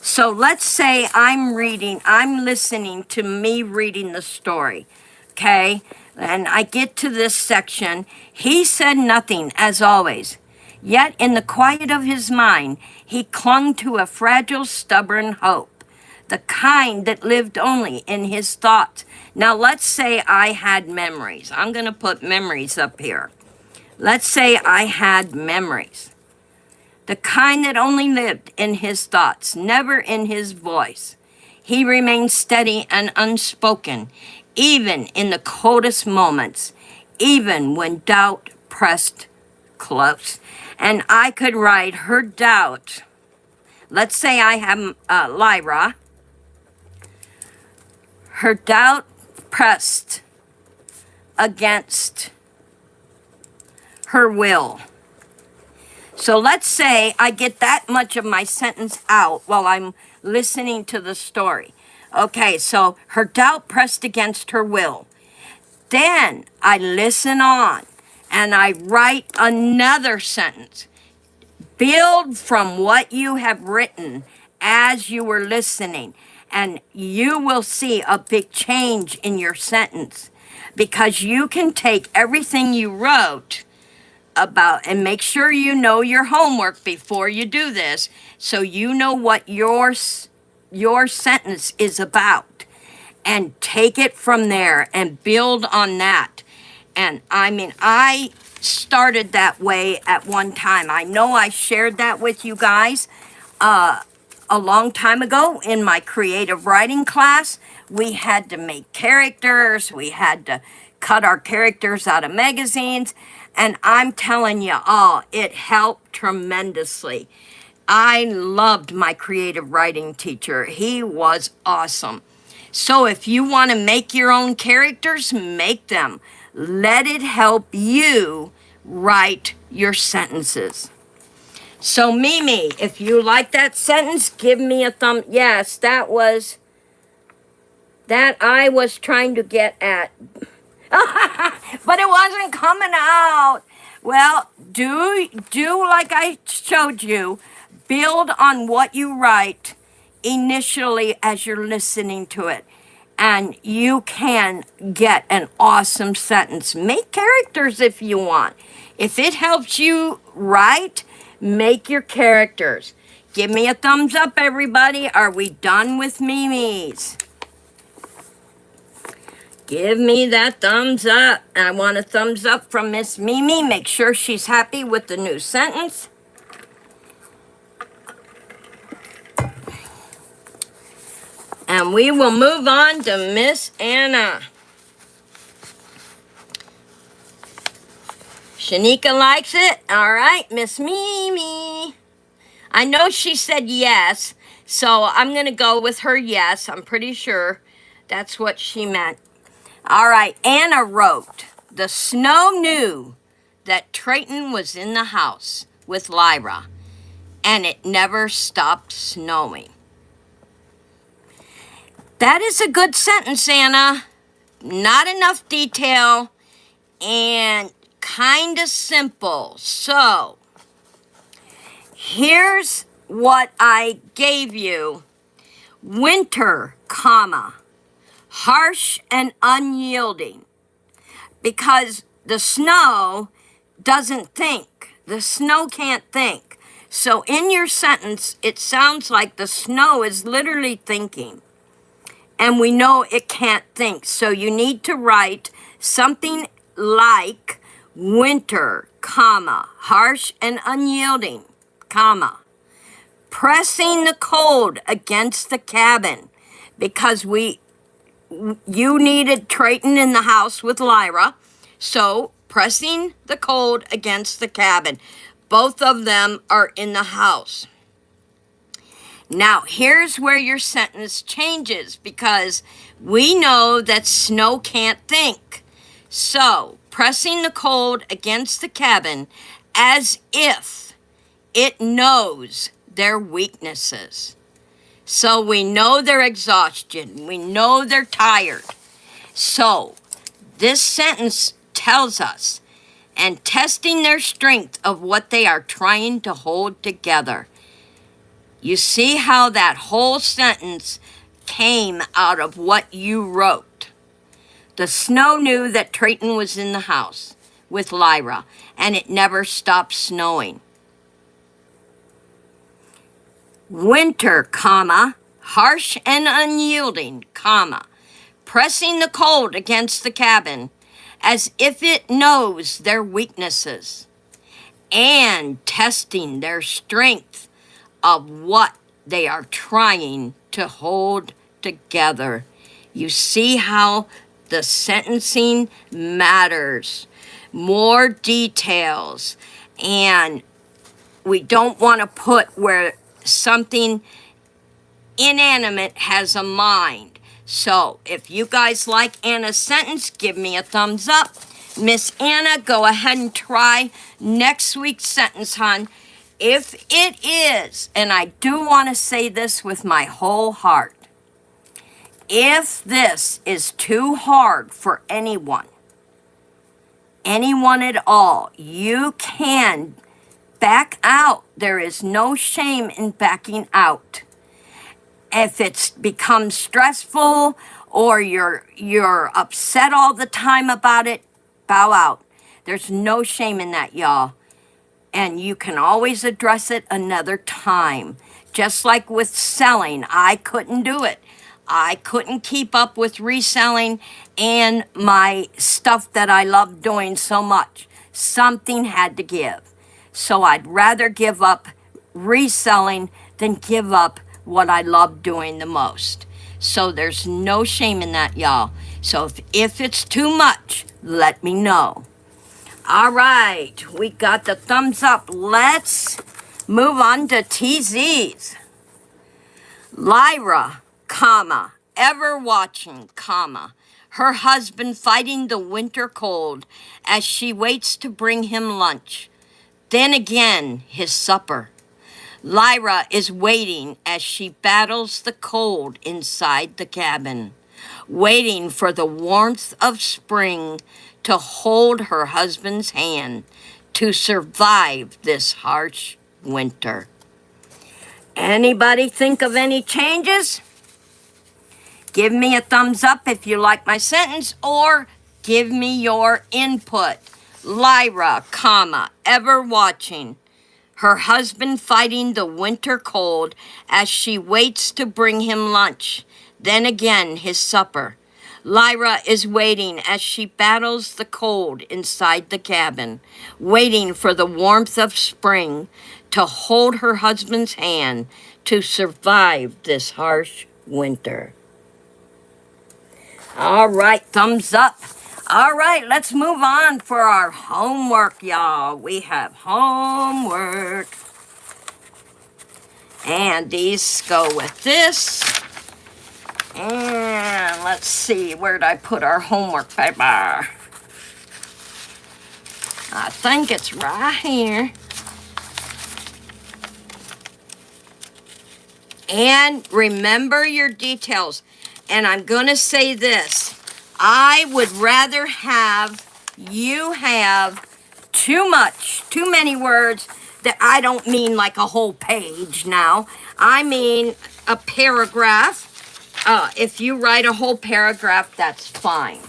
So let's say I'm listening to me reading the story, okay? And I get to this section. He said nothing, as always. Yet in the quiet of his mind, he clung to a fragile, stubborn hope, the kind that lived only in his thoughts. Now let's say I had memories. I'm going to put memories up here. Let's say I had memories. The kind that only lived in his thoughts, never in his voice. He remained steady and unspoken, even in the coldest moments, even when doubt pressed close. And I could write her doubt. Let's say I have Lyra. Her doubt pressed against her will. So let's say I get that much of my sentence out while I'm listening to the story. Okay, so her doubt pressed against her will. Then I listen on and I write another sentence. Build from what you have written as you were listening, and you will see a big change in your sentence, because you can take everything you wrote about, and make sure you know your homework before you do this, so you know what your sentence is about, and take it from there and build on that. And I mean, I started that way at one time. I know I shared that with you guys a long time ago in my creative writing class. We had to make characters. We had to cut our characters out of magazines. And I'm telling you all, it helped tremendously. I loved my creative writing teacher. He was awesome. So if you want to make your own characters, make them. Let it help you write your sentences. So Mimi, if you like that sentence, give me a thumb. Yes, that I was trying to get at. But it wasn't coming out. Well, do like I showed you. Build on what you write initially as you're listening to it. And you can get an awesome sentence. Make characters if you want. If it helps you write, make your characters. Give me a thumbs up, everybody. Are we done with Mimi's? Give me that thumbs up. I want a thumbs up from Miss Mimi. Make sure she's happy with the new sentence. And we will move on to Miss Anna. Shanika likes it. All right, Miss Mimi. I know she said yes, so I'm going to go with her yes. I'm pretty sure that's what she meant. All right, Anna wrote, the snow knew that Trayton was in the house with Lyra, and it never stopped snowing. That is a good sentence, Anna. Not enough detail and kind of simple. So, here's what I gave you. Winter, comma, harsh and unyielding. Because the snow doesn't think. The snow can't think. So in your sentence, it sounds like the snow is literally thinking. And we know it can't think. So you need to write something like winter, comma, harsh and unyielding, comma, pressing the cold against the cabin, because you needed Trayton in the house with Lyra. So pressing the cold against the cabin. Both of them are in the house. Now, here's where your sentence changes, because we know that snow can't think. So, pressing the cold against the cabin as if it knows their weaknesses. So, we know their exhaustion. We know they're tired. So, this sentence tells us, and testing their strength of what they are trying to hold together. You see how that whole sentence came out of what you wrote. The snow knew that Trayton was in the house with Lyra, and it never stopped snowing. Winter, comma, harsh and unyielding, comma, pressing the cold against the cabin as if it knows their weaknesses, and testing their strength of what they are trying to hold together. You see how the sentencing matters. More details. And we don't want to put where something inanimate has a mind. So if you guys like Anna's sentence, give me a thumbs up. Miss Anna, go ahead and try next week's sentence, hon. If it is, and I do want to say this with my whole heart, if this is too hard for anyone at all, you can back out. There is no shame in backing out. If it's become stressful or you're upset all the time about it, bow out. There's no shame in that, y'all. And you can always address it another time. Just like with selling, I couldn't do it. I couldn't keep up with reselling and my stuff that I love doing so much. Something had to give. So I'd rather give up reselling than give up what I love doing the most. So there's no shame in that, y'all. So if it's too much, let me know. All right, we got the thumbs up. Let's move on to TZs. Lyra, comma, ever watching, comma, her husband fighting the winter cold as she waits to bring him lunch. Then again, his supper. Lyra is waiting as she battles the cold inside the cabin, waiting for the warmth of spring to hold her husband's hand to survive this harsh winter. Anybody think of any changes? Give me a thumbs up if you like my sentence, or give me your input. Lyra, comma, ever watching, her husband fighting the winter cold as she waits to bring him lunch. Then again, his supper. Lyra is waiting as she battles the cold inside the cabin, waiting for the warmth of spring to hold her husband's hand to survive this harsh winter. All right, thumbs up. All right, let's move on for our homework, y'all. We have homework. And these go with this. And let's see, where'd I put our homework paper? I think it's right here. And remember your details. And I'm going to say this. I would rather have you have too many words that I don't mean like a whole page now. I mean a paragraph. If you write a whole paragraph, that's fine.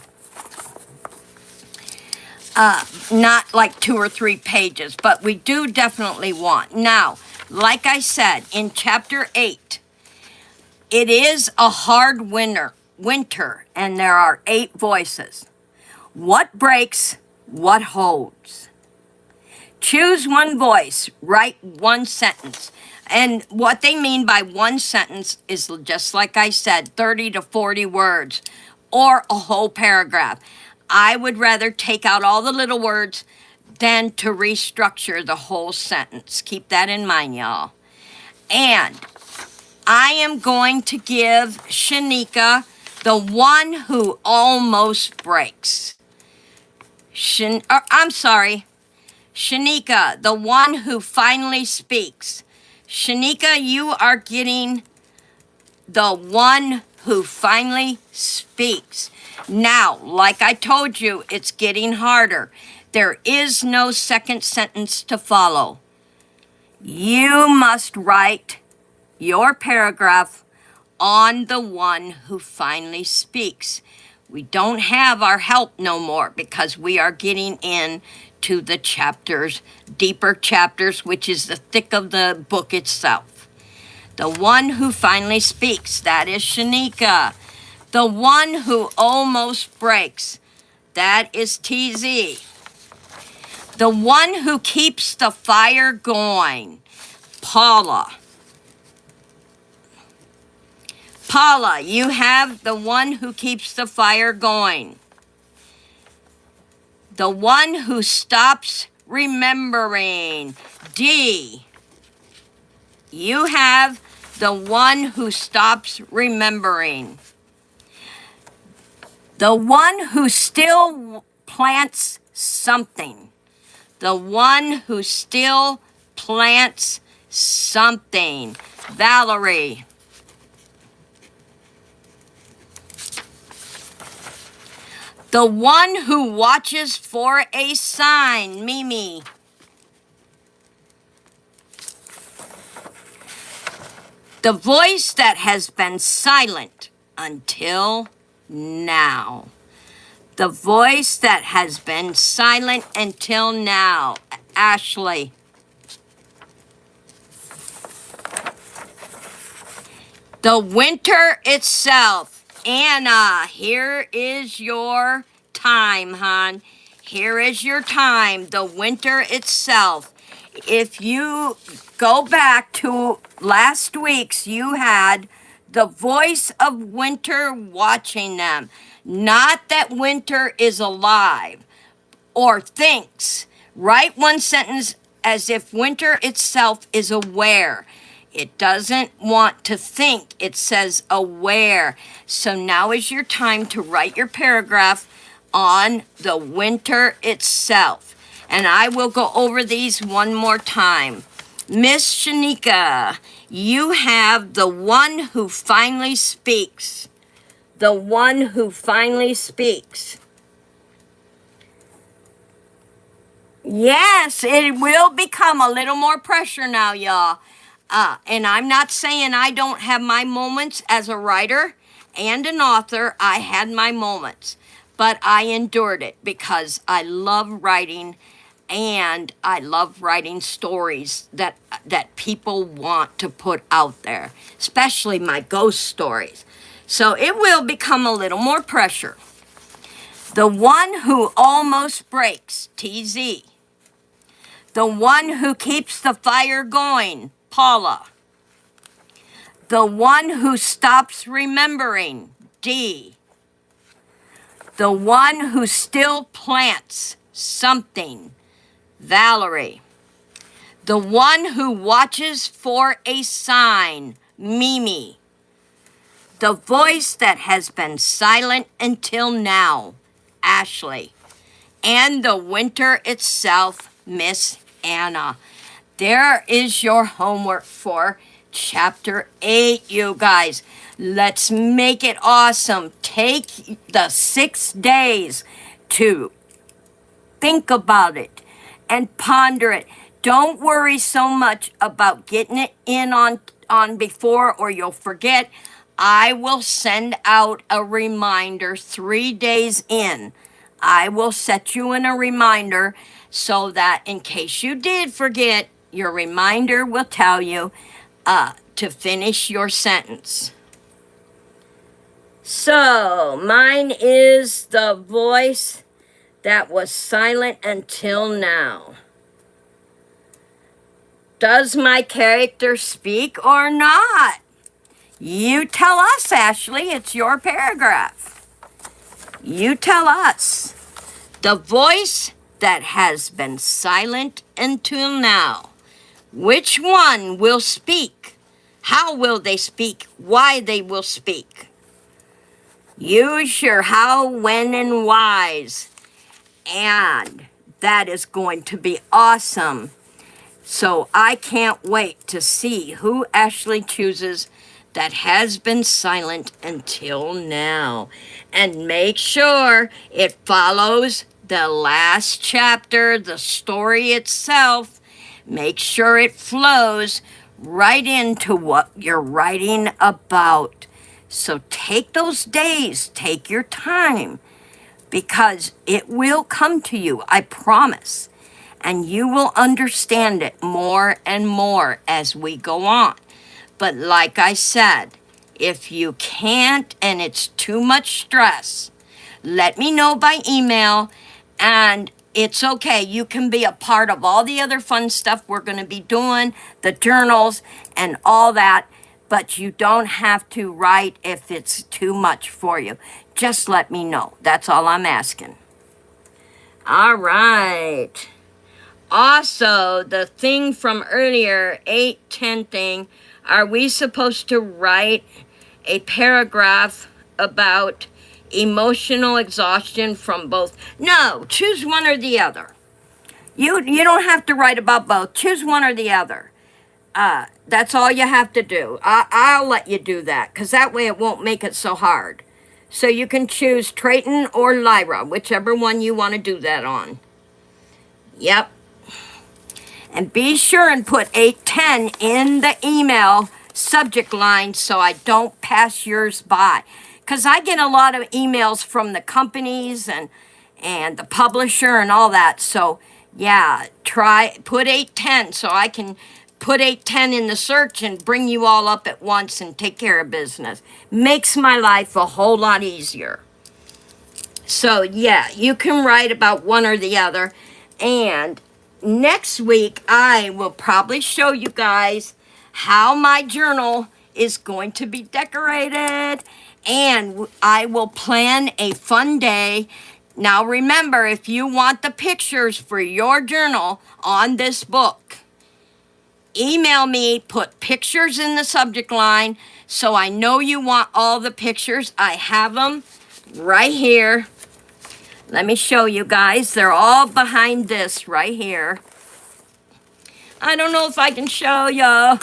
Not like 2 or 3 pages, but we do definitely want. Now, like I said, in chapter 8, it is a hard winter, and there are 8 voices. What breaks, what holds? Choose one voice, write one sentence. And what they mean by one sentence is just like I said, 30 to 40 words or a whole paragraph. I would rather take out all the little words than to restructure the whole sentence. Keep that in mind, y'all. And I am going to give Shanika the one who almost breaks. Shanika, the one who finally speaks. Shanika, you are getting the one who finally speaks. Now, like I told you, it's getting harder. There is no second sentence to follow. You must write your paragraph on the one who finally speaks. We don't have our help no more because we are getting in to the chapters, deeper chapters, which is the thick of the book itself. The one who finally speaks, that is Shanika. The one who almost breaks, that is TZ. The one who keeps the fire going, Paula. Paula, you have the one who keeps the fire going. The one who stops remembering, D. You have the one who stops remembering. The one who still plants something. The one who still plants something. Valerie. The one who watches for a sign. Mimi. The voice that has been silent until now. The voice that has been silent until now. Ashley. The winter itself. Anna, here is your time, hon. Here is your time. The winter itself. If you go back to last week's, you had the voice of winter watching them. Not that winter is alive or thinks. Write one sentence as if winter itself is aware. It doesn't want to think. It says aware. So now is your time to write your paragraph on the winter itself. And I will go over these one more time. Miss Shanika, you have the one who finally speaks. The one who finally speaks. Yes, it will become a little more pressure now, y'all. And I'm not saying I don't have my moments as a writer and an author. I had my moments, but I endured it because I love writing, and I love writing stories that people want to put out there, especially my ghost stories. So it will become a little more pressure. The one who almost breaks, TZ. The one who keeps the fire going, Paula. The one who stops remembering, D. The one who still plants something, Valerie. The one who watches for a sign, Mimi. The voice that has been silent until now, Ashley. And the winter itself, Miss Anna. There is your homework for Chapter 8, you guys. Let's make it awesome. Take the 6 days to think about it and ponder it. Don't worry so much about getting it in on before, or you'll forget. I will send out a reminder 3 days in. I will set you in a reminder so that in case you did forget, your reminder will tell you to finish your sentence. So, mine is the voice that was silent until now. Does my character speak or not? You tell us, Ashley. It's your paragraph. You tell us. The voice that has been silent until now. Which one will speak? How will they speak? Why they will speak? Use your how, when, and whys. And that is going to be awesome. So I can't wait to see who Ashley chooses that has been silent until now. And make sure it follows the last chapter, the story itself. Make sure it flows right into what you're writing about. So take those days, take your time, because it will come to you, I promise. And you will understand it more and more as we go on. But like I said, if you can't and it's too much stress, let me know by email, and it's okay. You can be a part of all the other fun stuff we're going to be doing, the journals and all that, but you don't have to write if it's too much for you. Just let me know. That's all I'm asking. All right. Also, the thing from earlier, 8:10 thing, are we supposed to write a paragraph about emotional exhaustion from both? No, choose one or the other. You don't have to write about both. Choose one or the other. That's all you have to do. I'll let you do that, because that way it won't make it so hard. So you can choose Trayton or Lyra, whichever one you want to do that on. Yep. And be sure and put 810 in the email subject line so I don't pass yours by. Because I get a lot of emails from the companies and the publisher and all that. So, yeah, put 810 so I can put 810 in the search and bring you all up at once and take care of business. Makes my life a whole lot easier. So, yeah, you can write about one or the other. And next week, I will probably show you guys how my journal is going to be decorated. And I will plan a fun day. Now, remember, if you want the pictures for your journal on this book, email me, put pictures in the subject line so I know you want all the pictures. I have them right here. Let me show you guys. They're all behind this right here. I don't know if I can show you.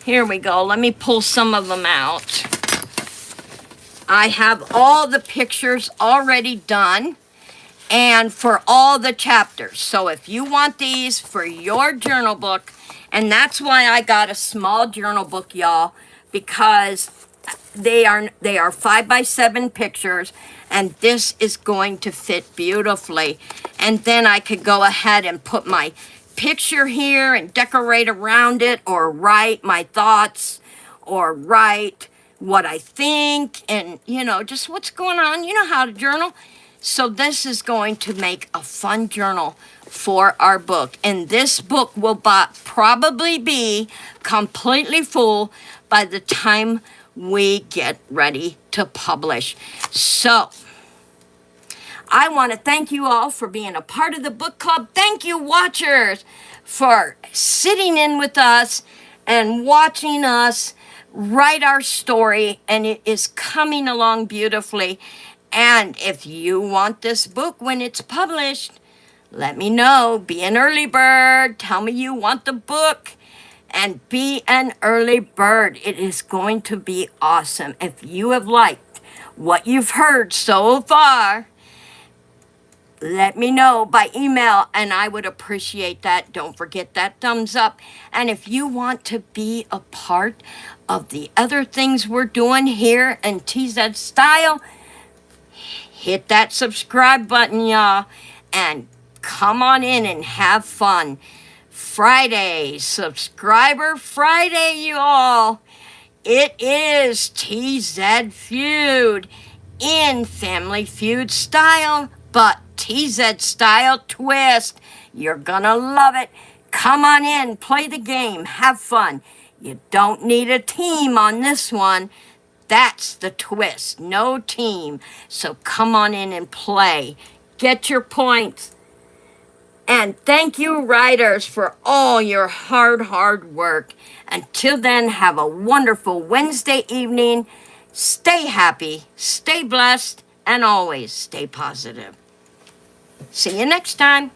Here we go. Let me pull some of them out. I have all the pictures already done and for all the chapters. So if you want these for your journal book, and that's why I got a small journal book, y'all, because they are 5x7 pictures, and this is going to fit beautifully. And then I could go ahead and put my picture here and decorate around it, or write my thoughts, or write what I think, and just what's going on. You know how to journal. So this is going to make a fun journal for our book. And this book will probably be completely full by the time we get ready to publish. So I want to thank you all for being a part of the book club. Thank you, watchers, for sitting in with us and watching us write our story, and it is coming along beautifully. And if you want this book when it's published, let me know. Be an early bird. Tell me you want the book, and be an early bird. It is going to be awesome. If you have liked what you've heard so far, let me know by email, and I would appreciate that. Don't forget that thumbs up. And if you want to be a part of the other things we're doing here in TZED Style, hit that subscribe button, y'all, and come on in and have fun. Friday, Subscriber Friday, you all. It is TZED Feud in Family Feud style, but TZED style twist. You're gonna love it. Come on in, play the game, have fun. You don't need a team on this one. That's the twist, no team. So come on in and play. Get your points. And thank you, writers, for all your hard work. Until then, have a wonderful Wednesday evening. Stay happy, stay blessed, and always stay positive. See you next time.